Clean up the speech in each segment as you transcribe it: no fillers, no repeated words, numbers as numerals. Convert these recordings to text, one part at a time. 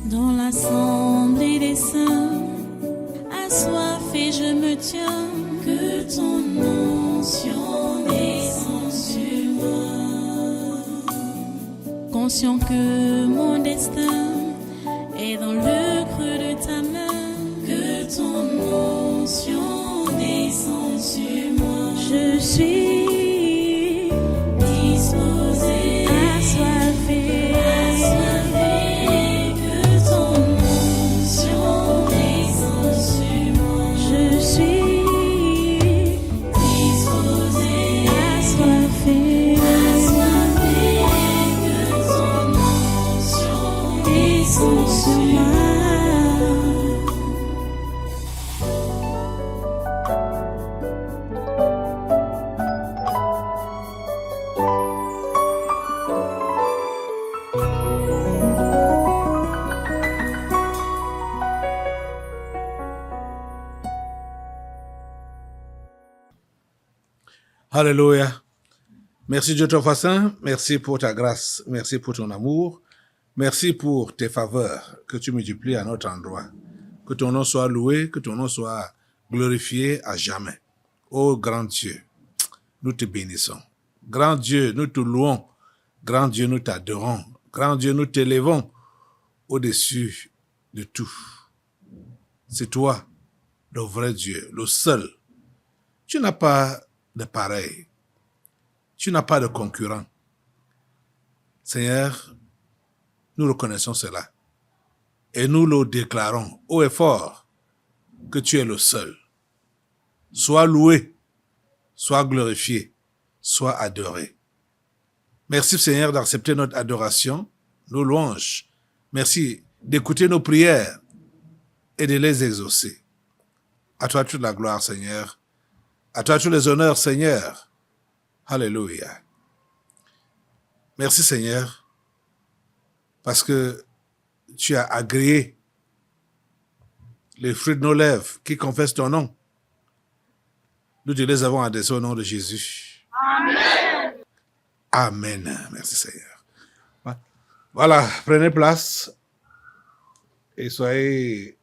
Dans l'assemblée des saints, assoiffé je me tiens, que ton onction descende sur moi. Conscient que mon destin est dans le creux de ta main, que ton onction descende sur moi. Je suis disposé, assoiffé, que ton onction descende sur moi. Je suis disposé, assoiffé, que ton onction descende sur moi. Alléluia. Merci Dieu Très Saint, merci pour ta grâce, merci pour ton amour, merci pour tes faveurs que tu multiplies à notre endroit. Que ton nom soit loué, que ton nom soit glorifié à jamais. Ô grand Dieu, nous te bénissons. Grand Dieu, nous te louons. Grand Dieu, nous t'adorons. Grand Dieu, nous t'élevons au-dessus de tout. C'est toi, le vrai Dieu, le seul. Tu n'as pas de pareil. Tu n'as pas de concurrent. Seigneur, nous reconnaissons cela. Et nous le déclarons haut et fort que tu es le seul. Sois loué, sois glorifié, sois adoré. Merci Seigneur d'accepter notre adoration, nos louanges. Merci d'écouter nos prières et de les exaucer. À toi toute la gloire Seigneur. À toi tous les honneurs, Seigneur. Alléluia. Merci, Seigneur, parce que tu as agréé les fruits de nos lèvres qui confessent ton nom. Nous te les avons adressés au nom de Jésus. Amen. Amen. Merci, Seigneur. Voilà, prenez place et soyez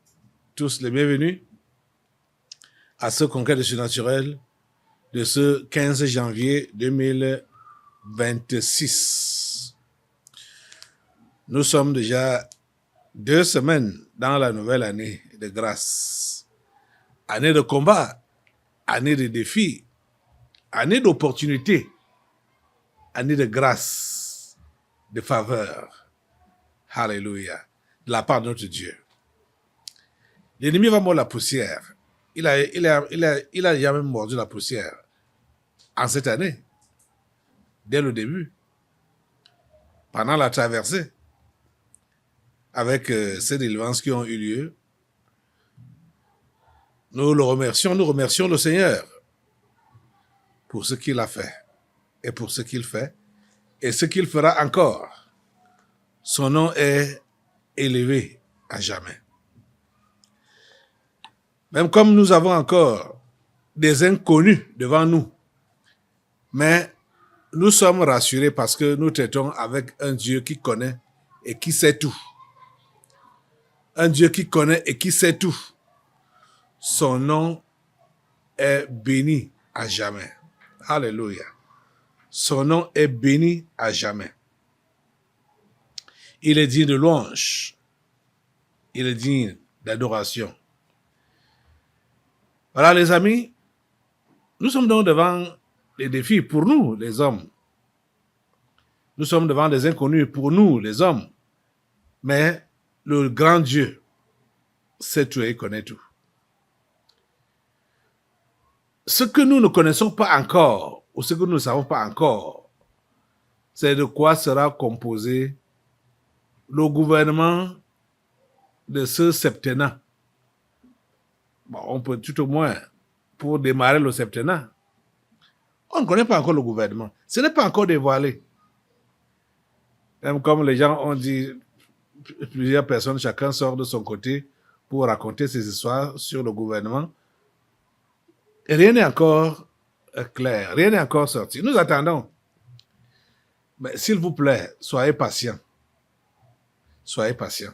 tous les bienvenus à ce congrès de surnaturel de ce 15 janvier 2026. Nous sommes déjà 2 semaines dans la nouvelle année de grâce. Année de combat, année de défis, année d'opportunités, année de grâce, de faveur. Alléluia. De la part de notre Dieu. L'ennemi va mordre la poussière. Il a jamais mordu la poussière en cette année, dès le début, pendant la traversée, avec ces délivrances qui ont eu lieu. Nous remercions le Seigneur pour ce qu'il a fait et pour ce qu'il fait et ce qu'il fera encore. Son nom est élevé à jamais. Même comme nous avons encore des inconnus devant nous, mais nous sommes rassurés parce que nous traitons avec un Dieu qui connaît et qui sait tout. Un Dieu qui connaît et qui sait tout. Son nom est béni à jamais. Alléluia. Son nom est béni à jamais. Il est digne de louange. Il est digne d'adoration. Voilà les amis, nous sommes donc devant des défis pour nous, les hommes. Nous sommes devant des inconnus pour nous, les hommes. Mais le grand Dieu sait tout et connaît tout. Ce que nous ne connaissons pas encore, ou ce que nous ne savons pas encore, c'est de quoi sera composé le gouvernement de ce septennat. Bon, on peut tout au moins, pour démarrer le septennat, on ne connaît pas encore le gouvernement. Ce n'est pas encore dévoilé. Même comme les gens ont dit, plusieurs personnes, chacun sort de son côté pour raconter ses histoires sur le gouvernement. Et rien n'est encore clair, rien n'est encore sorti. Nous attendons. Mais s'il vous plaît, soyez patients. Soyez patients.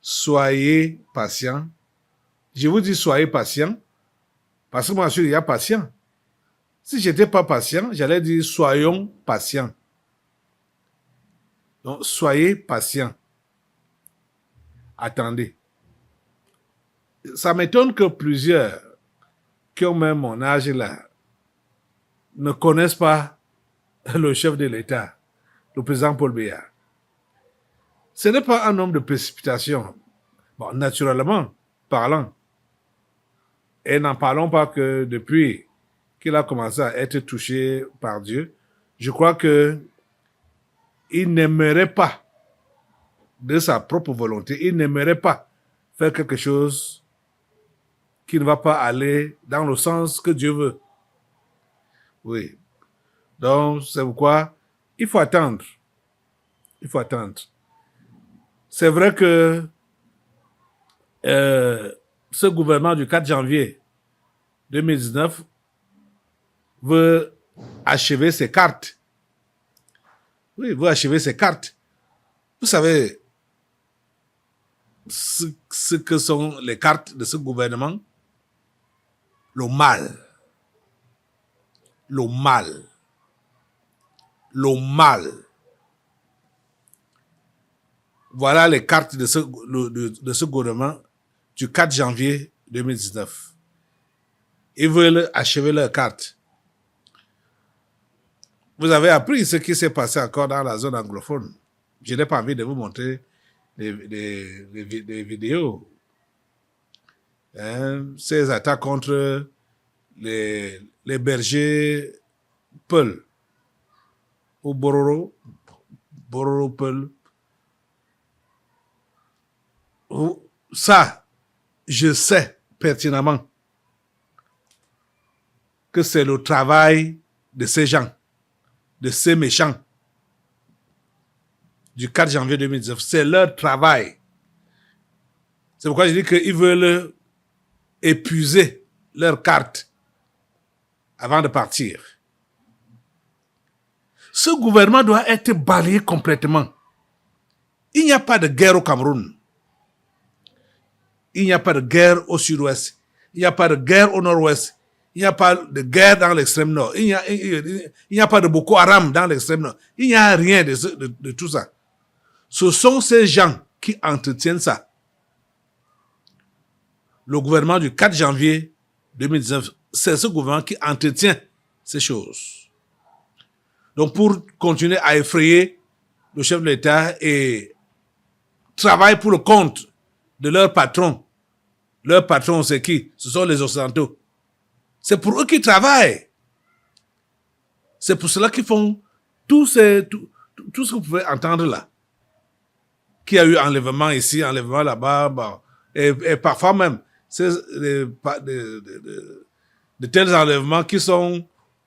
soyez patient. Je vous dis soyez patient, parce que moi, je suis déjà patient. Si je n'étais pas patient, j'allais dire soyons patients. Donc, soyez patient. Attendez. Ça m'étonne que plusieurs qui ont même mon âge là ne connaissent pas le chef de l'État, le président Paul Biya. Ce n'est pas un homme de précipitation, bon, naturellement parlant. Et n'en parlons pas que depuis qu'il a commencé à être touché par Dieu, je crois que il n'aimerait pas, de sa propre volonté, il n'aimerait pas faire quelque chose qui ne va pas aller dans le sens que Dieu veut. Oui. Donc, c'est pourquoi il faut attendre. Il faut attendre. C'est vrai que ce gouvernement du 4 janvier 2019 veut achever ses cartes. Oui, veut achever ses cartes. Vous savez ce que sont les cartes de ce gouvernement? Le mal. Le mal. Le mal. Voilà les cartes de ce gouvernement du 4 janvier 2019. Ils veulent achever leurs cartes. Vous avez appris ce qui s'est passé encore dans la zone anglophone. Je n'ai pas envie de vous montrer des vidéos. Ces attaques contre les bergers Peul ou Bororo Peul. Ça, je sais pertinemment que c'est le travail de ces gens, de ces méchants du 4 janvier 2019. C'est leur travail. C'est pourquoi je dis qu'ils veulent épuiser leurs cartes avant de partir. Ce gouvernement doit être balayé complètement. Il n'y a pas de guerre au Cameroun. Il n'y a pas de guerre au sud-ouest. Il n'y a pas de guerre au nord-ouest. Il n'y a pas de guerre dans l'extrême nord. Il n'y a pas de Boko Haram dans l'extrême nord. Il n'y a rien de tout ça. Ce sont ces gens qui entretiennent ça. Le gouvernement du 4 janvier 2019, c'est ce gouvernement qui entretient ces choses. Donc, pour continuer à effrayer le chef de l'État et travailler pour le compte de leur patron. Leur patron, c'est qui? Ce sont les Occidentaux. C'est pour eux qu'ils travaillent. C'est pour cela qu'ils font tout ce que vous pouvez entendre là. Qu'il y a eu enlèvement ici, enlèvement là-bas, bah, et parfois même, c'est de tels enlèvements qui sont,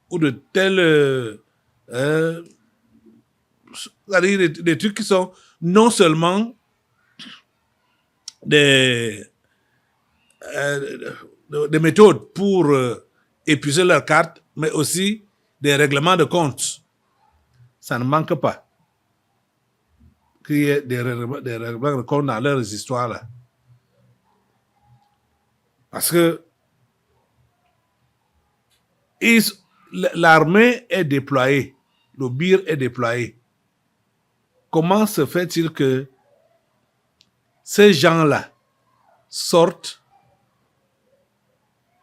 ou de tels, c'est-à-dire des trucs qui sont non seulement des méthodes pour épuiser leurs cartes, mais aussi des règlements de compte. Ça ne manque pas qu'il y ait des règlements de compte dans leurs histoires là. Parce que l'armée est déployée, le BIR est déployé. Comment se fait-il que ces gens-là sortent?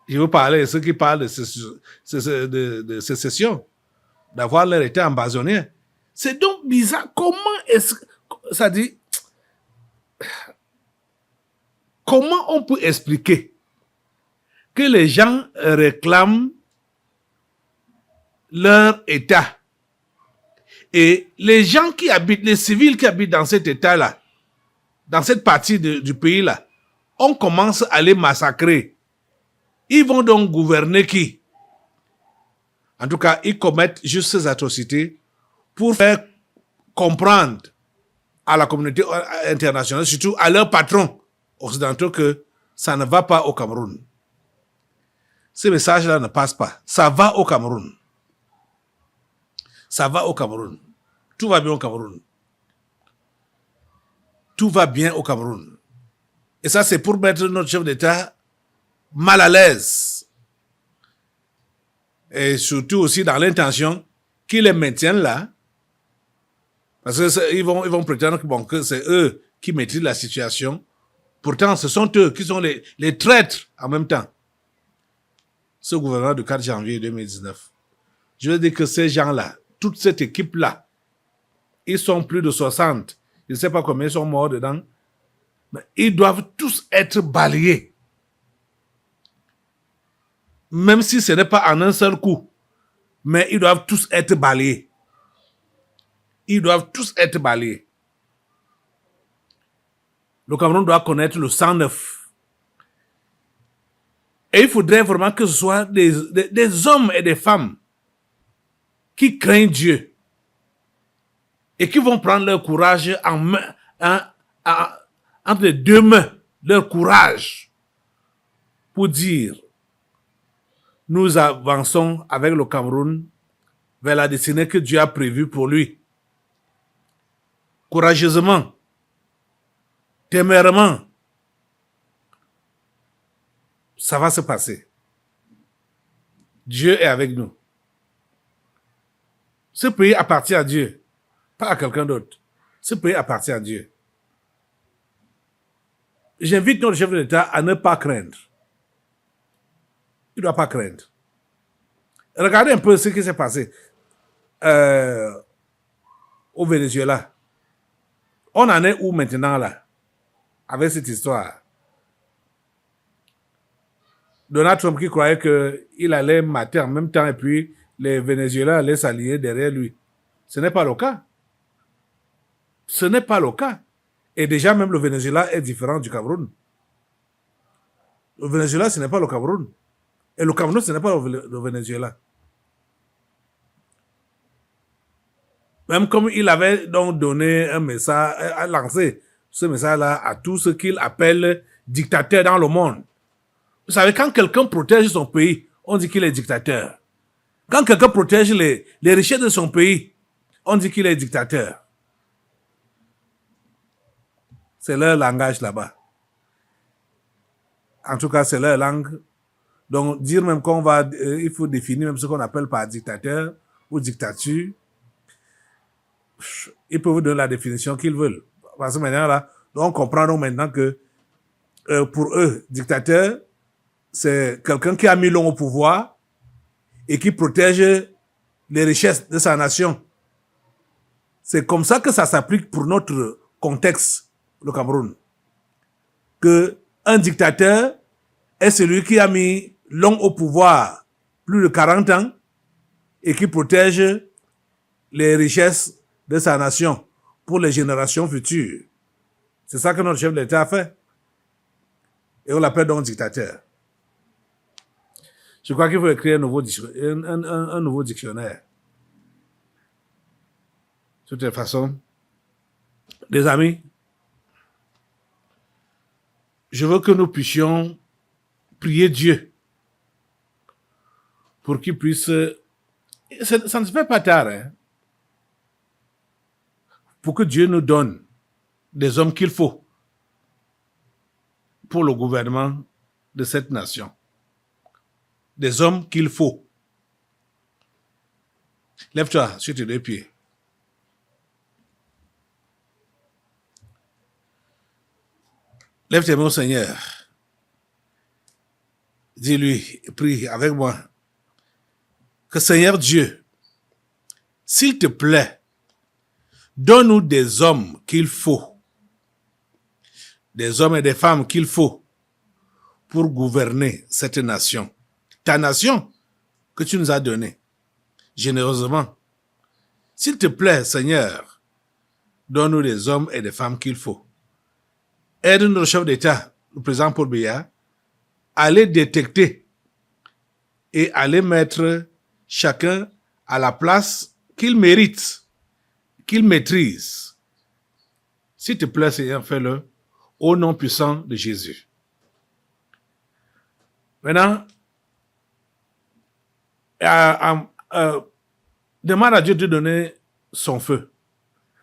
Je veux parler de ceux qui parlent de sécession, d'avoir leur État embassonné. C'est donc bizarre. Comment est-ce que ça dit? Comment on peut expliquer que les gens réclament leur État et les gens qui habitent, les civils qui habitent dans cet État-là, dans cette partie du pays-là, on commence à les massacrer. Ils vont donc gouverner qui? En tout cas, ils commettent juste ces atrocités pour faire comprendre à la communauté internationale, surtout à leurs patrons occidentaux, que ça ne va pas au Cameroun. Ces messages-là ne passent pas. Ça va au Cameroun. Ça va au Cameroun. Tout va bien au Cameroun. Tout va bien au Cameroun. Et ça, c'est pour mettre notre chef d'État mal à l'aise. Et surtout aussi dans l'intention qu'ils les maintiennent là. Parce qu'ils vont prétendre que c'est eux qui maîtrisent la situation. Pourtant, ce sont eux qui sont les traîtres en même temps. Ce gouvernement du 4 janvier 2019. Je veux dire que ces gens-là, toute cette équipe-là, ils sont plus de 60. Je ne sais pas combien ils sont morts dedans. Mais ils doivent tous être balayés. Même si ce n'est pas en un seul coup. Mais ils doivent tous être balayés. Ils doivent tous être balayés. Le Cameroun doit connaître le 109. Et il faudrait vraiment que ce soit des hommes et des femmes qui craignent Dieu et qui vont prendre leur courage entre les deux mains, leur courage, pour dire, nous avançons avec le Cameroun vers la destinée que Dieu a prévue pour lui. Courageusement, témérairement, ça va se passer. Dieu est avec nous. Ce pays appartient à Dieu, pas à quelqu'un d'autre. Ce pays appartient à Dieu. J'invite notre chef de l'État à ne pas craindre. Il ne doit pas craindre. Regardez un peu ce qui s'est passé au Venezuela. On en est où maintenant là, avec cette histoire? Donald Trump qui croyait qu'il allait mater en même temps et puis les Vénézuéliens allaient s'allier derrière lui. Ce n'est pas le cas. Ce n'est pas le cas. Et déjà même le Venezuela est différent du Cameroun. Le Venezuela, ce n'est pas le Cameroun. Et le Cameroun, ce n'est pas le Venezuela. Même comme il avait donc donné un message, a lancé ce message-là à tous ceux qu'il appelle dictateurs dans le monde. Vous savez, quand quelqu'un protège son pays, on dit qu'il est dictateur. Quand quelqu'un protège les richesses de son pays, on dit qu'il est dictateur. C'est leur langage là-bas. En tout cas, c'est leur langue. Donc, dire même qu'on va, il faut définir même ce qu'on appelle par dictateur ou dictature. Ils peuvent vous donner la définition qu'ils veulent. Parce que maintenant, là, on comprend donc maintenant que pour eux, dictateur, c'est quelqu'un qui a mis l'homme au pouvoir et qui protège les richesses de sa nation. C'est comme ça que ça s'applique pour notre contexte, le Cameroun. Que un dictateur est celui qui a mis l'homme au pouvoir plus de 40 ans et qui protège les richesses de sa nation pour les générations futures. C'est ça que notre chef de l'État a fait. Et on l'appelle donc dictateur. Je crois qu'il faut écrire un nouveau dictionnaire. De toute façon, les amis, je veux que nous puissions prier Dieu pour qu'il puisse... Ça ne se fait pas tard, hein? Pour que Dieu nous donne des hommes qu'il faut pour le gouvernement de cette nation. Des hommes qu'il faut. Lève-toi sur tes deux pieds. Lève tes mains au Seigneur. Dis-lui, prie avec moi. Que Seigneur Dieu, s'il te plaît, donne-nous des hommes qu'il faut. Des hommes et des femmes qu'il faut pour gouverner cette nation. Ta nation que tu nous as donnée généreusement. S'il te plaît, Seigneur, donne-nous des hommes et des femmes qu'il faut. Aide notre chef d'État, le président Paul Biya, à les détecter et à les mettre chacun à la place qu'il mérite, qu'il maîtrise. S'il te plaît, Seigneur, fais-le au nom puissant de Jésus. Maintenant, demande à Dieu de donner son feu.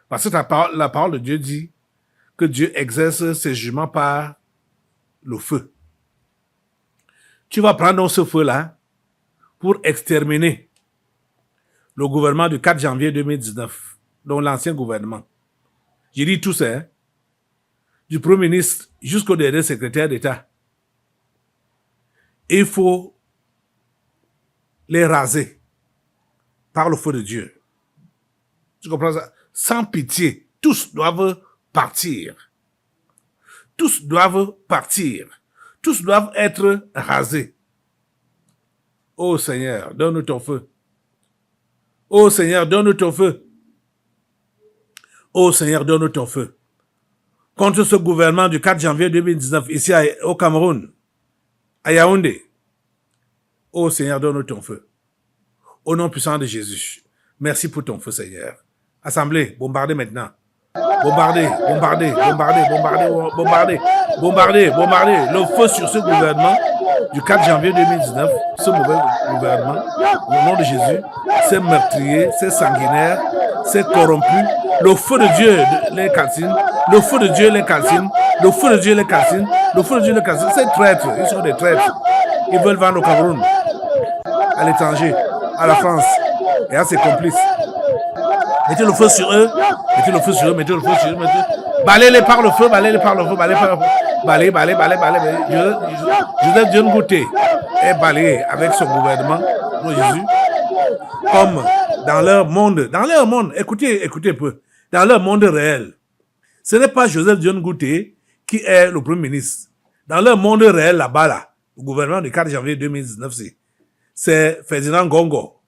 Parce que la parole de Dieu dit que Dieu exerce ses jugements par le feu. Tu vas prendre donc ce feu-là pour exterminer le gouvernement du 4 janvier 2019, donc l'ancien gouvernement. J'ai dit tout ça, hein, du Premier ministre jusqu'au dernier secrétaire d'État. Il faut les raser par le feu de Dieu. Tu comprends ça? Sans pitié, tous doivent partir. Tous doivent partir. Tous doivent être rasés. Ô Seigneur, donne-nous ton feu. Ô Seigneur, donne-nous ton feu. Ô Seigneur, donne-nous ton feu. Contre ce gouvernement du 4 janvier 2019, ici au Cameroun, à Yaoundé. Ô Seigneur, donne-nous ton feu. Au nom puissant de Jésus. Merci pour ton feu, Seigneur. Assemblée, bombardez maintenant. Bombardez, bombardez, bombardez, bombardez, bombardez, bombardez, bombardez. Le feu sur ce gouvernement du 4 janvier 2019, ce mauvais gouvernement, au nom de Jésus, c'est meurtrier, c'est sanguinaire, c'est corrompu. Le feu de Dieu les calcine, le feu de Dieu les calcine, le feu de Dieu les calcine, le feu de Dieu les calcine. C'est traîtres, ils sont des traîtres. Ils veulent vendre au Cameroun, à l'étranger, à la France et à ses complices. Mettez le feu sur eux, mettez le feu sur eux, mettez le feu sur eux, balayez-les par le feu, balayez-les par le feu, balayez par le feu, balayez, balayez, balayez, balayez. Joseph Dion Ngouté est balayé avec son gouvernement, non Jésus, comme dans leur monde, écoutez un peu, dans leur monde réel. Ce n'est pas Joseph Dion Ngouté qui est le Premier ministre. Dans leur monde réel, là-bas, là, le gouvernement du 4 janvier 2019, c'est Ferdinand Gongo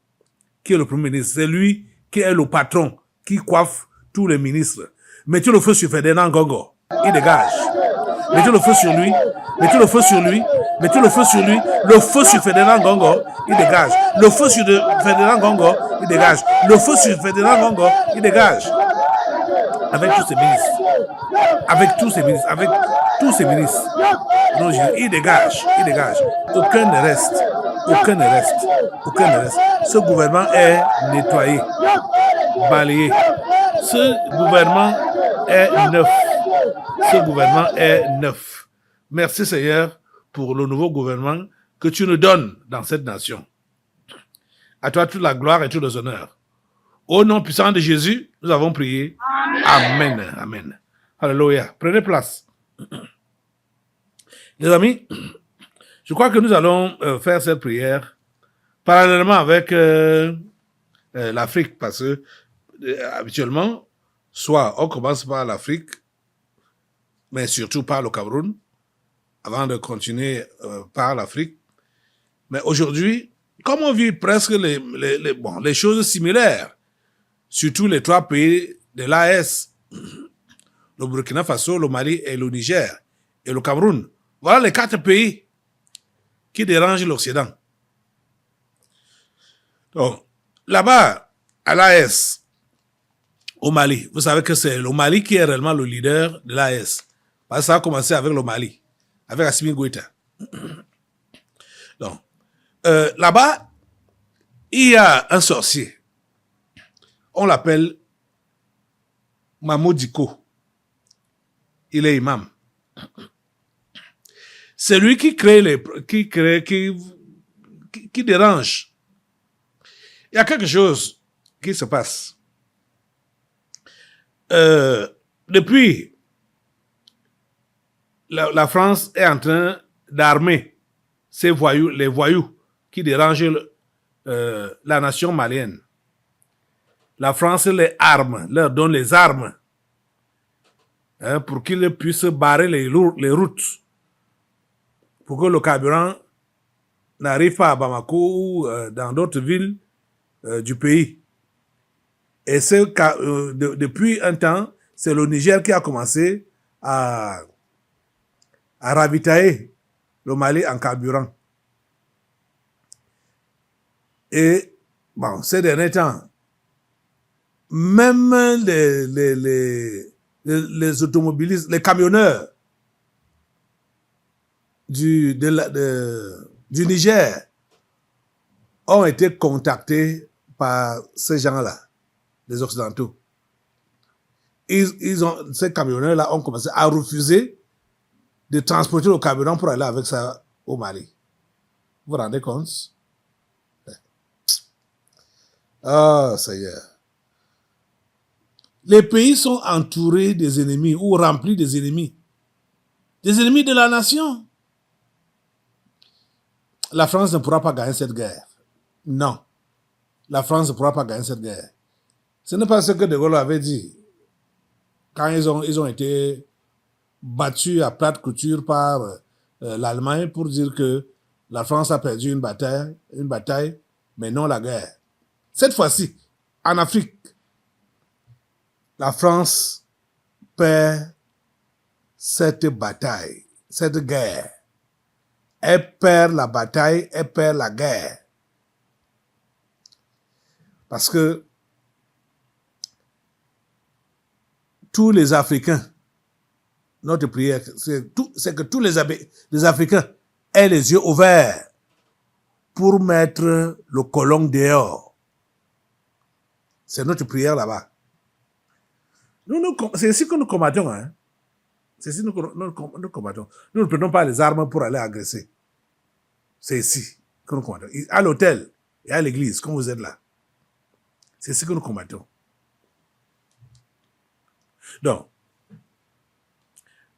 qui est le Premier ministre. C'est lui qui est le patron, qui coiffe tous les ministres. Mettez le feu sur Ferdinand Gongo, il dégage. Mettez le feu sur lui, mettez le feu sur lui, mettez le feu sur lui, le feu sur Ferdinand Gongo, il dégage. Le feu sur Ferdinand Gongo, il dégage. Le feu sur Ferdinand Gongo, il dégage. Avec tous ces ministres. Avec tous ces ministres. Avec tous ces ministres. Non, il dégage, il dégage. Aucun ne reste. Aucun ne reste. Aucun ne reste. Ce gouvernement est nettoyé, balayé. Ce gouvernement est neuf. Ce gouvernement est neuf. Merci Seigneur pour le nouveau gouvernement que tu nous donnes dans cette nation. À toi toute la gloire et tout les honneurs. Au nom puissant de Jésus, nous avons prié. Amen. Amen. Alléluia. Prenez place. Les amis, je crois que nous allons faire cette prière parallèlement avec l'Afrique, parce que habituellement, soit on commence par l'Afrique, mais surtout par le Cameroun, avant de continuer par l'Afrique. Mais aujourd'hui, comme on vit presque les choses similaires, surtout les trois pays de l'AES, le Burkina Faso, le Mali et le Niger, et le Cameroun. Voilà les 4 pays qui dérangent l'Occident. Donc, là-bas, à l'AES, au Mali, vous savez que c'est le Mali qui est réellement le leader de l'AES. Parce que ça a commencé avec le Mali, avec Assimi Goïta. Donc, là-bas, il y a un sorcier. On l'appelle Mahmoud Diko. Il est imam. C'est lui qui qui dérange. Il y a quelque chose qui se passe. Depuis, la France est en train d'armer ces voyous, les voyous qui dérangent la nation malienne. La France les arme, leur donne les armes pour qu'ils puissent barrer les routes, pour que le carburant n'arrive pas à Bamako ou dans d'autres villes du pays. Et depuis un temps, c'est le Niger qui a commencé à ravitailler le Mali en carburant. Et bon, ces derniers temps, même les automobilistes, les camionneurs du Niger ont été contactés par ces gens-là, les Occidentaux. Ces camionneurs-là ont commencé à refuser de transporter le carburant pour aller avec ça au Mali. Vous vous rendez compte? Ah, Seigneur. Les pays sont entourés des ennemis ou remplis des ennemis. Des ennemis de la nation. La France ne pourra pas gagner cette guerre. Non. La France ne pourra pas gagner cette guerre. Ce n'est pas ce que De Gaulle avait dit quand ils ont été battus à plate couture par l'Allemagne pour dire que la France a perdu une bataille, mais non la guerre. Cette fois-ci, en Afrique, la France perd cette bataille, cette guerre. Elle perd la bataille, elle perd la guerre. Parce que tous les Africains, notre prière, c'est que tous les Africains aient les yeux ouverts pour mettre le colon dehors. C'est notre prière là-bas. C'est ici que nous combattons. Hein? C'est ici que nous combattons. Nous ne prenons pas les armes pour aller agresser. C'est ici que nous combattons. À l'hôtel et à l'église, quand vous êtes là. C'est ici que nous combattons. Donc,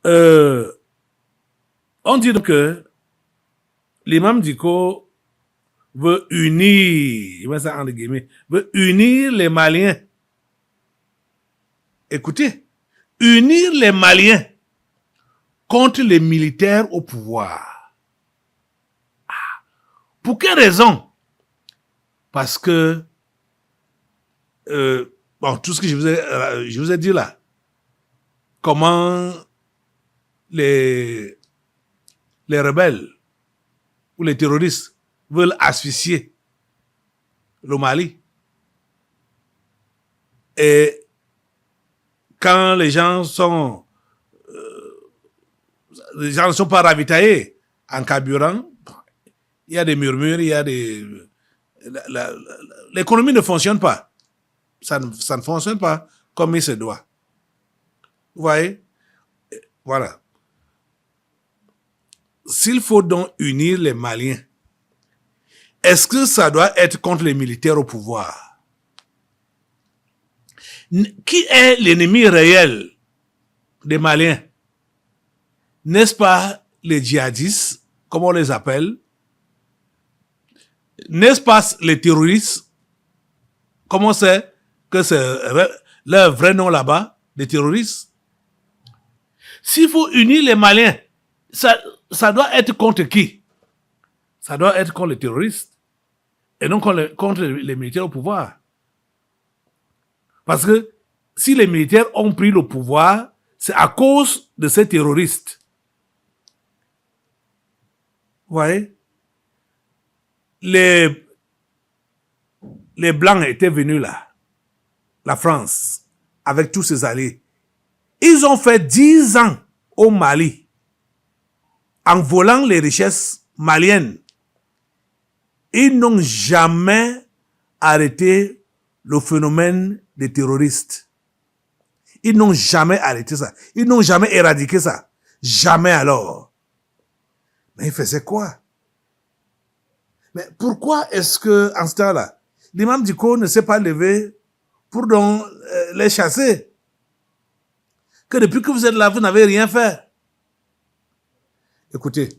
on dit donc que l'imam Dicko veut unir, veut unir les Maliens. Écoutez, unir les Maliens contre les militaires au pouvoir. Pour quelle raison? Parce que tout ce que je vous ai dit là, comment les rebelles ou les terroristes veulent asphyxier le Mali. Et quand les gens ne sont pas ravitaillés en carburant, il y a des murmures, il y a des... l'économie ne fonctionne pas. Ça ne fonctionne pas comme il se doit. Vous voyez? Voilà. S'il faut donc unir les Maliens, est-ce que ça doit être contre les militaires au pouvoir? Qui est l'ennemi réel des Maliens? N'est-ce pas les djihadistes, comme on les appelle? N'est-ce pas les terroristes? Comment c'est que c'est leur vrai nom là-bas, les terroristes? S'il faut unir les Maliens, ça doit être contre qui? Ça doit être contre les terroristes et non contre les militaires au pouvoir. Parce que si les militaires ont pris le pouvoir, c'est à cause de ces terroristes. Vous voyez? Les Blancs étaient venus là, la France, avec tous ses alliés. Ils ont fait 10 ans au Mali en volant les richesses maliennes. Ils n'ont jamais arrêté le phénomène des terroristes. Ils n'ont jamais arrêté ça. Ils n'ont jamais éradiqué ça. Jamais alors. Mais ils faisaient quoi? Mais pourquoi est-ce que, en ce temps-là, l'imam Dicko ne s'est pas levé pour donc les chasser? Que depuis que vous êtes là, vous n'avez rien fait. Écoutez,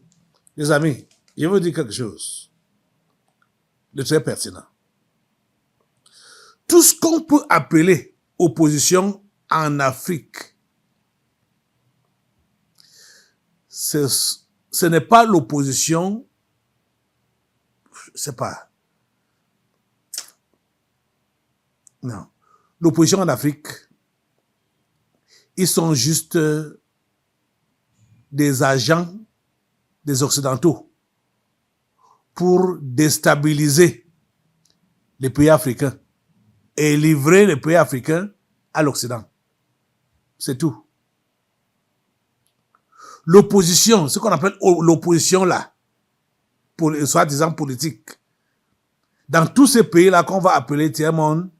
les amis, je veux dire quelque chose de très pertinent. Tout ce qu'on peut appeler opposition en Afrique, ce n'est pas l'opposition, c'est pas. Non. L'opposition en Afrique, ils sont juste des agents des Occidentaux pour déstabiliser les pays africains et livrer les pays africains à l'Occident. C'est tout. L'opposition, ce qu'on appelle l'opposition là, soi-disant politique, dans tous ces pays-là qu'on va appeler tiers-monde,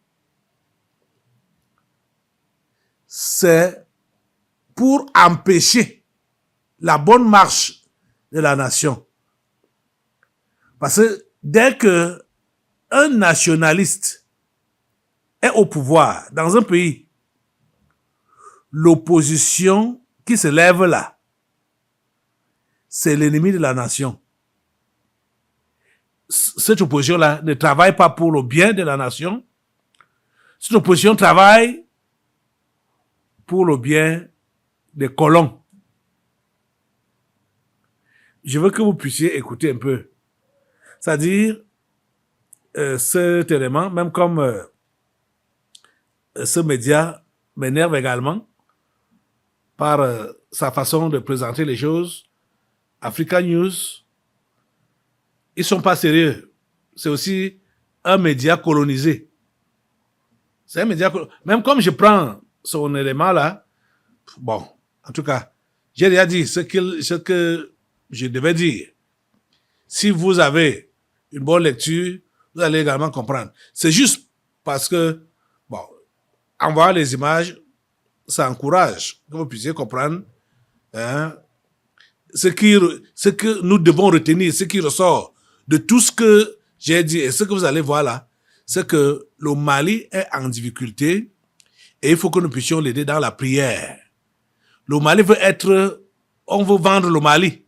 c'est pour empêcher la bonne marche de la nation. Parce que dès que un nationaliste est au pouvoir dans un pays, l'opposition qui se lève là, c'est l'ennemi de la nation. Cette opposition-là ne travaille pas pour le bien de la nation. Cette opposition travaille pour le bien des colons. Je veux que vous puissiez écouter un peu. C'est-à-dire, cet élément, même comme ce média m'énerve également par sa façon de présenter les choses, Africa News, ils sont pas sérieux. C'est aussi un média colonisé. C'est un média même comme je prends son élément là, bon, en tout cas, j'ai déjà dit ce que je devais dire. Si vous avez une bonne lecture, vous allez également comprendre. C'est juste parce que, bon, en voyant les images, ça encourage que vous puissiez comprendre hein, ce que nous devons retenir, ce qui ressort de tout ce que j'ai dit et ce que vous allez voir là, c'est que le Mali est en difficulté et il faut que nous puissions l'aider dans la prière. Le Mali on veut vendre le Mali.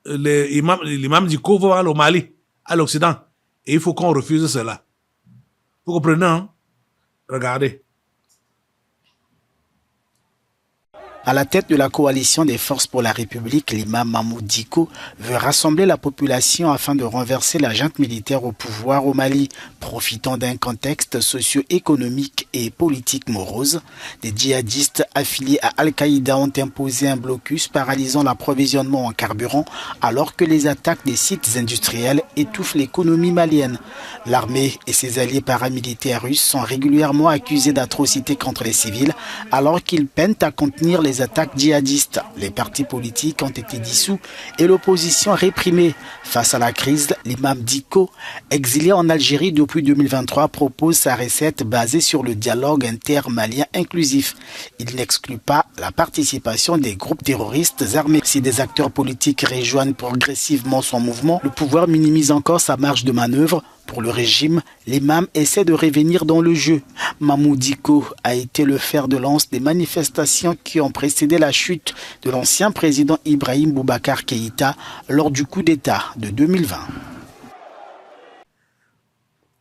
L'imam Dicko veut vendre le Mali à l'Occident et il faut qu'on refuse cela. Vous comprenez, hein? Regardez. À la tête de la coalition des forces pour la République, l'imam Mahmoud Dicko veut rassembler la population afin de renverser la junte militaire au pouvoir au Mali. Profitant d'un contexte socio-économique et politique morose, des djihadistes affiliés à Al-Qaïda ont imposé un blocus paralysant l'approvisionnement en carburant alors que les attaques des sites industriels étouffent l'économie malienne. L'armée et ses alliés paramilitaires russes sont régulièrement accusés d'atrocités contre les civils alors qu'ils peinent à contenir les attaques djihadistes. Les partis politiques ont été dissous et l'opposition réprimée. Face à la crise, l'imam Dicko, exilé en Algérie depuis 2023, propose sa recette basée sur le dialogue inter-malien inclusif. Il n'exclut pas la participation des groupes terroristes armés. Si des acteurs politiques rejoignent progressivement son mouvement, le pouvoir minimise encore sa marge de manœuvre. Pour le régime, l'imam essaie de revenir dans le jeu. Mahmoud Dicko a été le fer de lance des manifestations qui ont précédé la chute de l'ancien président Ibrahim Boubacar Keïta lors du coup d'État de 2020.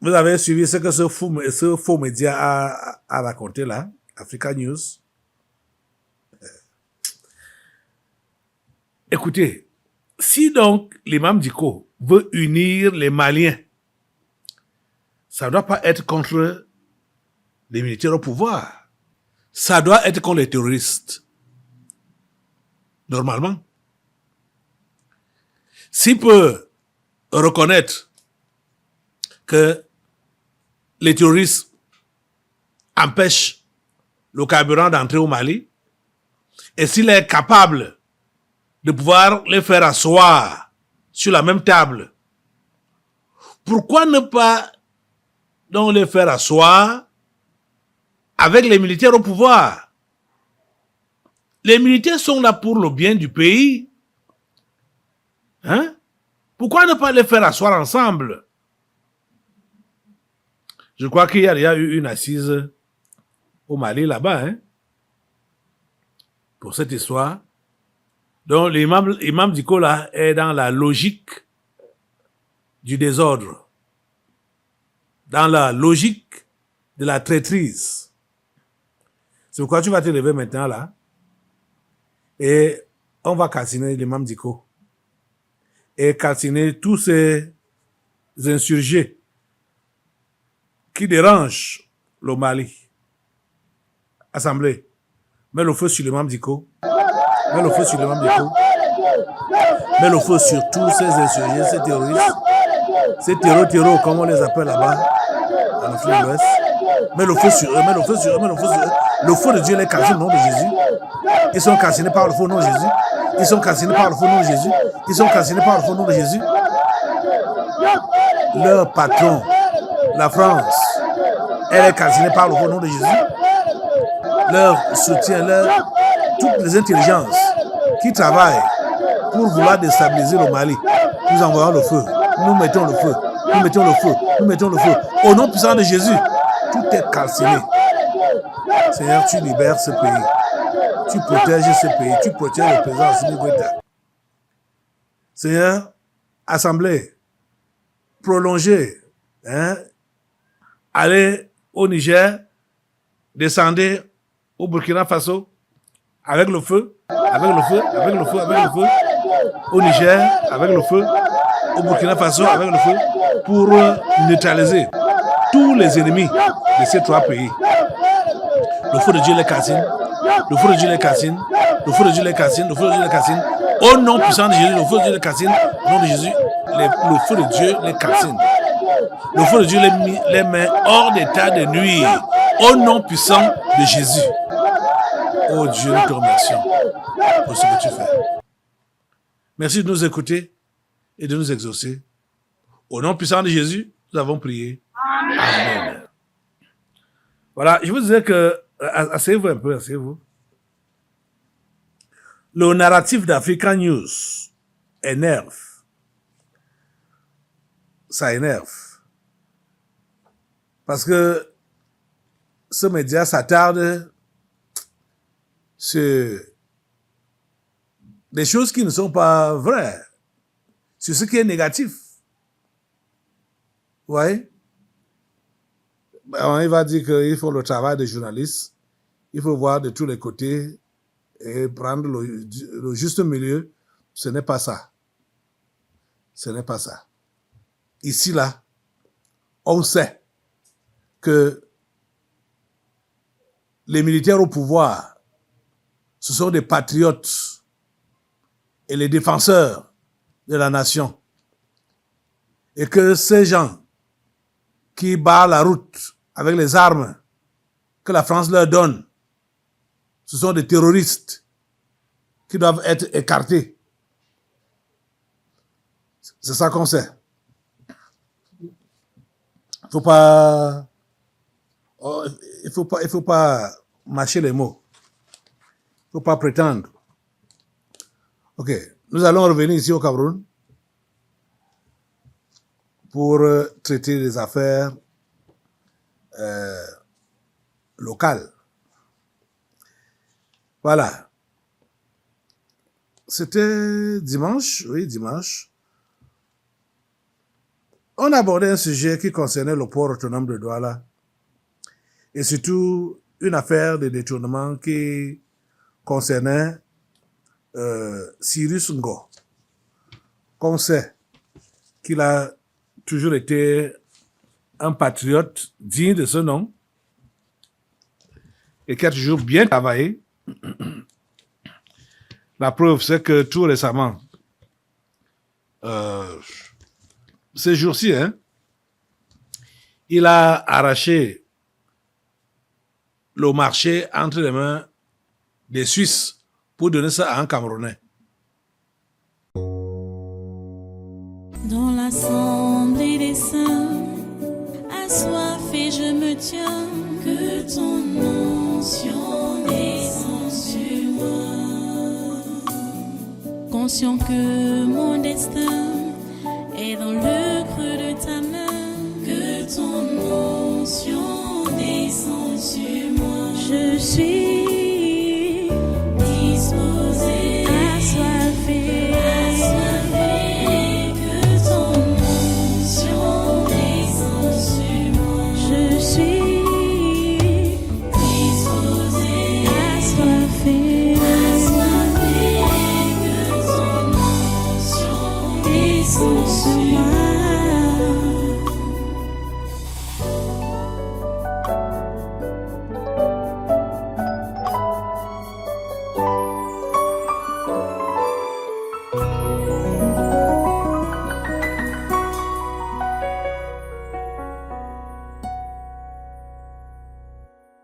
Vous avez suivi ce que ce faux média a raconté là, Africa News. Écoutez, si donc l'imam Dicko veut unir les Maliens, ça ne doit pas être contre les militaires au pouvoir. Ça doit être contre les terroristes. Normalement. S'il peut reconnaître que les terroristes empêchent le carburant d'entrer au Mali, et s'il est capable de pouvoir les faire asseoir sur la même table, pourquoi ne pas donc les faire asseoir avec les militaires au pouvoir? Les militaires sont là pour le bien du pays. Hein? Pourquoi ne pas les faire asseoir ensemble? Je crois qu'il y a eu une assise au Mali là-bas, hein, pour cette histoire. Donc l'imam Dicko là est dans la logique du désordre, dans la logique de la traîtrise. C'est pourquoi tu vas te lever maintenant là et on va calciner l'imam Dicko et calciner tous ces insurgés qui dérangent le Mali. Assemblée, mets le feu sur l'imam Dicko, mets le feu sur l'imam Dicko, mets le feu sur tous ces insurgés, ces terroristes, ces terreaux, comme on les appelle là-bas, en Afrique de l'Ouest. Mets le feu sur eux, mets le feu sur eux, mets le feu sur eux. Le feu de Dieu les calcine au nom de Jésus. Ils sont calcinés par le feu au nom de Jésus. Ils sont calcinés par le feu au nom de Jésus. Ils sont calcinés par le feu au nom de Jésus. Leur patron, la France, elle est calcinée par le feu au nom de Jésus. Leur soutien, toutes les intelligences qui travaillent pour vouloir déstabiliser le Mali, nous envoyons le feu, nous mettons le feu, nous mettons le feu, nous mettons le feu. Au nom puissant de Jésus, tout est calciné. Seigneur, tu libères ce pays. Tu protèges ce pays. Tu protèges le président Assimi Goïta. Seigneur, assemblée, prolongez, allez au Niger, descendez au Burkina Faso, avec le feu, avec le feu, avec le feu, avec le feu, au Niger, avec le feu, au Burkina Faso, avec le feu, pour neutraliser tous les ennemis de ces trois pays. Le feu de Dieu les calcine, le feu de Dieu les calcine, le feu de Dieu les calcine, le feu de Dieu les calcine. Au nom puissant de Jésus, le feu de Dieu les calcine, au nom de Jésus, le feu de Dieu les calcine. Le feu de Dieu les met hors d'état de nuire. Au nom puissant de Jésus. Oh Dieu, nous te remercions pour ce que tu fais. Merci de nous écouter et de nous exaucer. Au nom puissant de Jésus, nous avons prié. Amen. Voilà, je vous disais que, asseyez-vous un peu, asseyez-vous. Le narratif d'Africa News énerve. Ça énerve. Parce que ce média s'attarde sur des choses qui ne sont pas vraies, sur ce qui est négatif. Vous voyez? Il va dire qu'il faut le travail des journalistes, il faut voir de tous les côtés et prendre le juste milieu. Ce n'est pas ça. Ce n'est pas ça. Ici, là, on sait que les militaires au pouvoir, ce sont des patriotes et les défenseurs de la nation. Et que ces gens qui barrent la route avec les armes que la France leur donne, ce sont des terroristes qui doivent être écartés. C'est ça qu'on sait. Il faut pas mâcher les mots. Il faut pas prétendre. Ok, nous allons revenir ici au Cameroun pour traiter des affaires locales. Voilà. C'était dimanche, oui, dimanche. On abordait un sujet qui concernait le port autonome de Douala et surtout une affaire de détournement qui concernait Cyrus Ngo, qu'on sait qu'il a toujours été un patriote digne de ce nom et qui a toujours bien travaillé. La preuve, c'est que tout récemment, ces jours-ci, il a arraché le marché entre les mains des Suisses pour donner ça à un Camerounais. Dans l'assemblée des saints, assoiffé je me tiens, que ton onction descende sur moi. Conscient que mon destin est dans le creux de ta main, que ton onction descende sur moi. Je suis disposée, assoiffée, que ton onction descende sur moi. Je suis disposée, assoiffée, que ton onction descende sur moi.